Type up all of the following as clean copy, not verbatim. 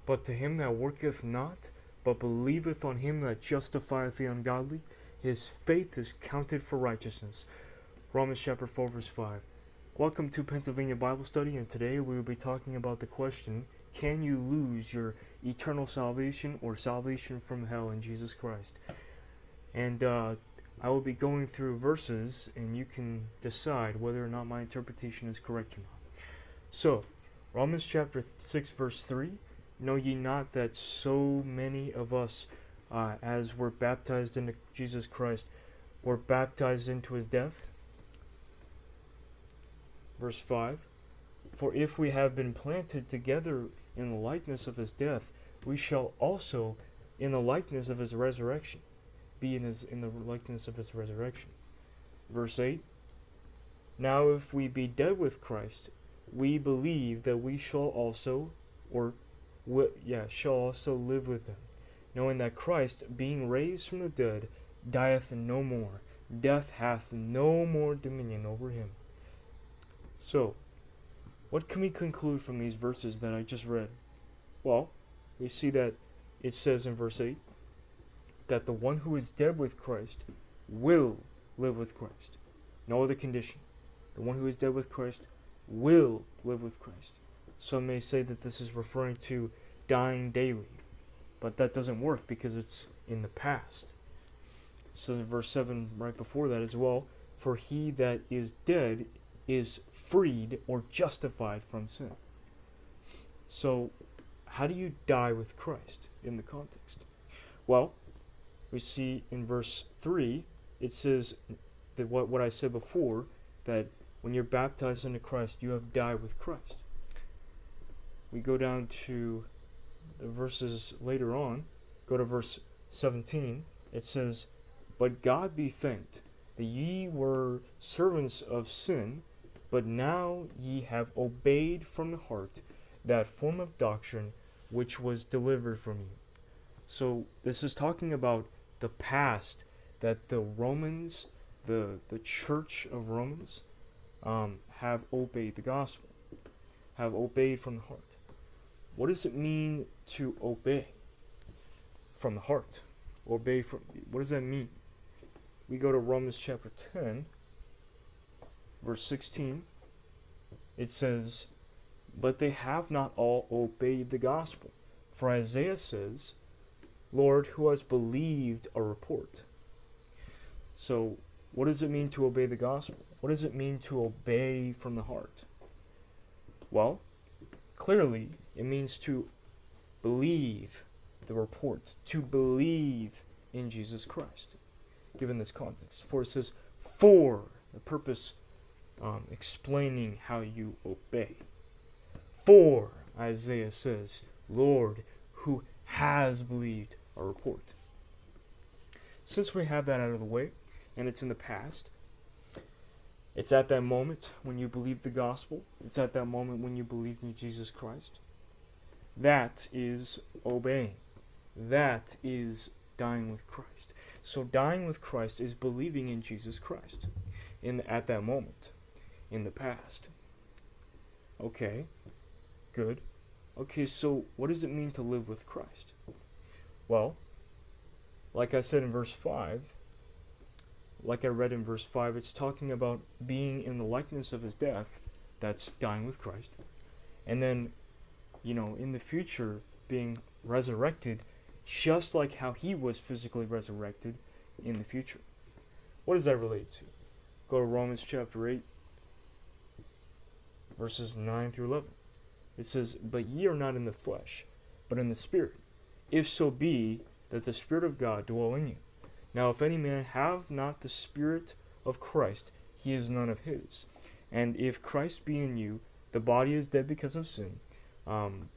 But to him that worketh not, but believeth on him that justifieth the ungodly, his faith is counted for righteousness. Romans chapter 4, verse 5. Welcome to Pennsylvania Bible Study, and today we will be talking about the question, can you lose your eternal salvation or salvation from hell in Jesus Christ? And I will be going through verses, and you can decide whether or not my interpretation is correct or not. So, Romans chapter 6, verse 3, know ye not that so many of us, as were baptized into Jesus Christ, were baptized into his death? Verse 5, for if we have been planted together in the likeness of his death, we shall also in the likeness of his resurrection be in the likeness of his resurrection. Verse 8, now if we be dead with Christ, we believe that we shall also, shall also live with him, knowing that Christ, being raised from the dead, dieth no more. Death hath no more dominion over him. So, what can we conclude from these verses that I just read? Well, we see that it says in verse 8 that the one who is dead with Christ will live with Christ. No other condition. The one who is dead with Christ will live with Christ. Some may say that this is referring to dying daily, but that doesn't work because it's in the past. So in verse 7 right before that as well, for he that is dead is freed or justified from sin. So how do you die with Christ in the context? Well, we see in verse 3, it says that what I said before, that when you're baptized into Christ, you have died with Christ. We go down to the verses later on, go to verse 17, it says, but God be thanked that ye were servants of sin, but now ye have obeyed from the heart that form of doctrine which was delivered from you. So this is talking about the past, that the Romans, the church of Romans, have obeyed the gospel, have obeyed from the heart. What does it mean to obey from the heart? Obey from, what does that mean? We go to Romans chapter 10, verse 16. It says, but they have not all obeyed the gospel. For Isaiah says, Lord, who has believed a report? So, what does it mean to obey the gospel? What does it mean to obey from the heart? Well, clearly, it means to believe the report, to believe in Jesus Christ, given this context. For it says, for the purpose explaining how you obey. For, Isaiah says, Lord, who has believed a report. Since we have that out of the way, and it's in the past, it's at that moment when you believe the gospel, it's at that moment when you believe in Jesus Christ. That is obeying. That is dying with Christ. So dying with Christ is believing in Jesus Christ at that moment, in the past. Okay, good. Okay, so what does it mean to live with Christ? Well, like I said in verse 5, like I read in verse 5, it's talking about being in the likeness of his death, that's dying with Christ, and then, in the future, being resurrected, just like how he was physically resurrected in the future. What does that relate to? Go to Romans chapter 8, verses 9 through 11. It says, but ye are not in the flesh, but in the Spirit, if so be that the Spirit of God dwell in you. Now if any man have not the Spirit of Christ, he is none of his. And if Christ be in you, the body is dead because of sin,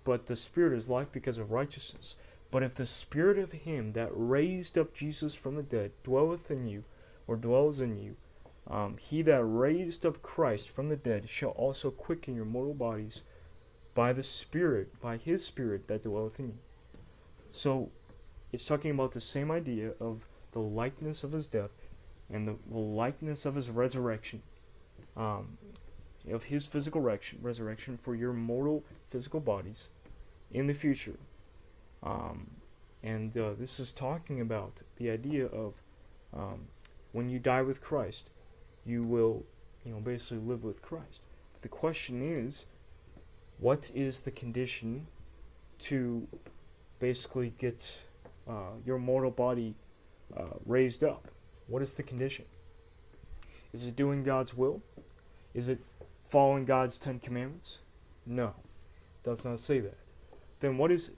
but the Spirit is life because of righteousness. But if the Spirit of him that raised up Jesus from the dead dwelleth in you, or dwells in you, he that raised up Christ from the dead shall also quicken your mortal bodies by the Spirit, by his Spirit that dwelleth in you. So it's talking about the same idea of the likeness of his death and the likeness of his resurrection, of his physical resurrection for your mortal physical bodies in the future, And this is talking about the idea of when you die with Christ, you will, basically live with Christ. But the question is, what is the condition to basically get your mortal body raised up? What is the condition? Is it doing God's will? Is it following God's 10 commandments? No, it does not say that. Then what is it?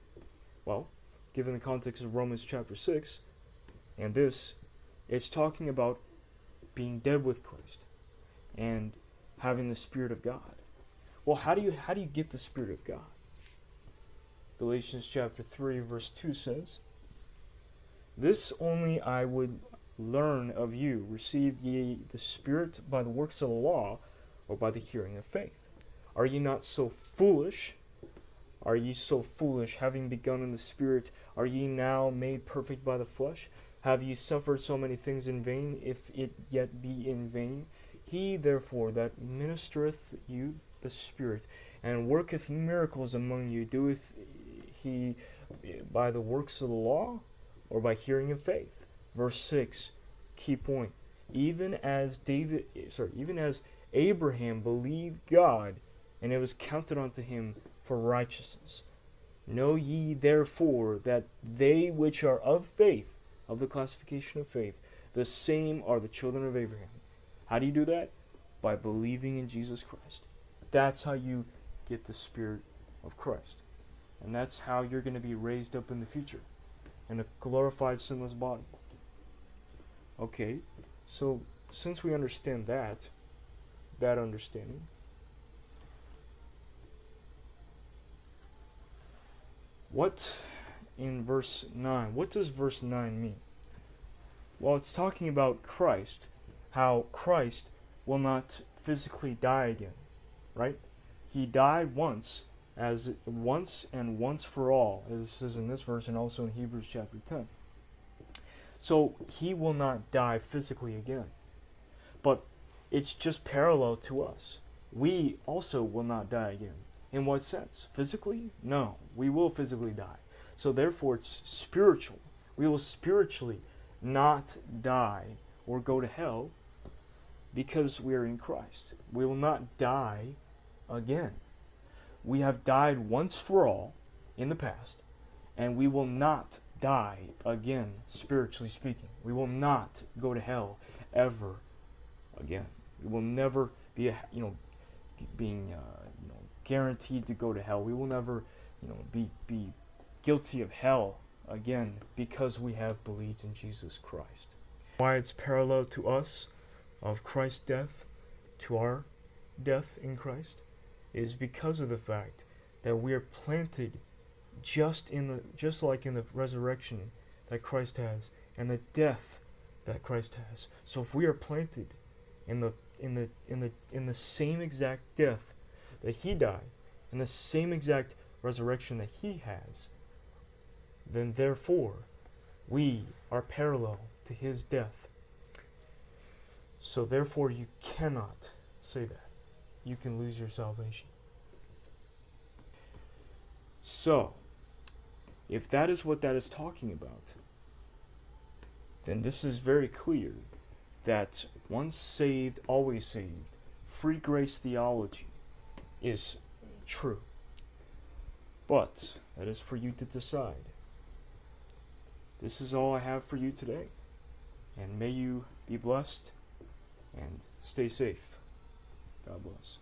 Well, given the context of Romans chapter 6, and this, it's talking about being dead with Christ and having the Spirit of God. Well, how do you get the Spirit of God? Galatians chapter 3 verse 2 says, "This only I would learn of you, received ye the Spirit by the works of the law, or by the hearing of faith? Are ye not so foolish? Are ye so foolish, having begun in the Spirit, are ye now made perfect by the flesh? Have ye suffered so many things in vain, if it yet be in vain? He therefore that ministereth you the Spirit, and worketh miracles among you, doeth he by the works of the law, or by hearing of faith?" Verse 6, key point. Even as Abraham believed God, and it was counted unto him for righteousness. Know ye therefore that they which are of faith, of the classification of faith, the same are the children of Abraham. How do you do that? By believing in Jesus Christ. That's how you get the Spirit of Christ. And that's how you're going to be raised up in the future, in a glorified, sinless body. Okay, so since we understand that understanding, what in verse 9, what does verse 9 mean? Well, it's talking about Christ, how Christ will not physically die again, right? He died once and once for all, as this is in this verse and also in Hebrews chapter 10. So he will not die physically again. But it's just parallel to us. We also will not die again. In what sense? Physically? No, we will physically die. So therefore it's spiritual. We will spiritually not die or go to hell because we are in Christ. We will not die again. We have died once for all in the past, and we will not die again, spiritually speaking. We will not go to hell ever again. We will never be, being guaranteed to go to hell. We will never, be guilty of hell again because we have believed in Jesus Christ. Why it's parallel to us of Christ's death to our death in Christ is because of the fact that we are planted just like in the resurrection that Christ has and the death that Christ has. So if we are planted in the same exact death that he died, and the same exact resurrection that he has, then therefore we are parallel to his death. So therefore you cannot say that. You can lose your salvation. So, if that is what that is talking about, then this is very clear that once saved, always saved, free grace theology is true. But that is for you to decide. This is all I have for you today. And may you be blessed and stay safe. God bless.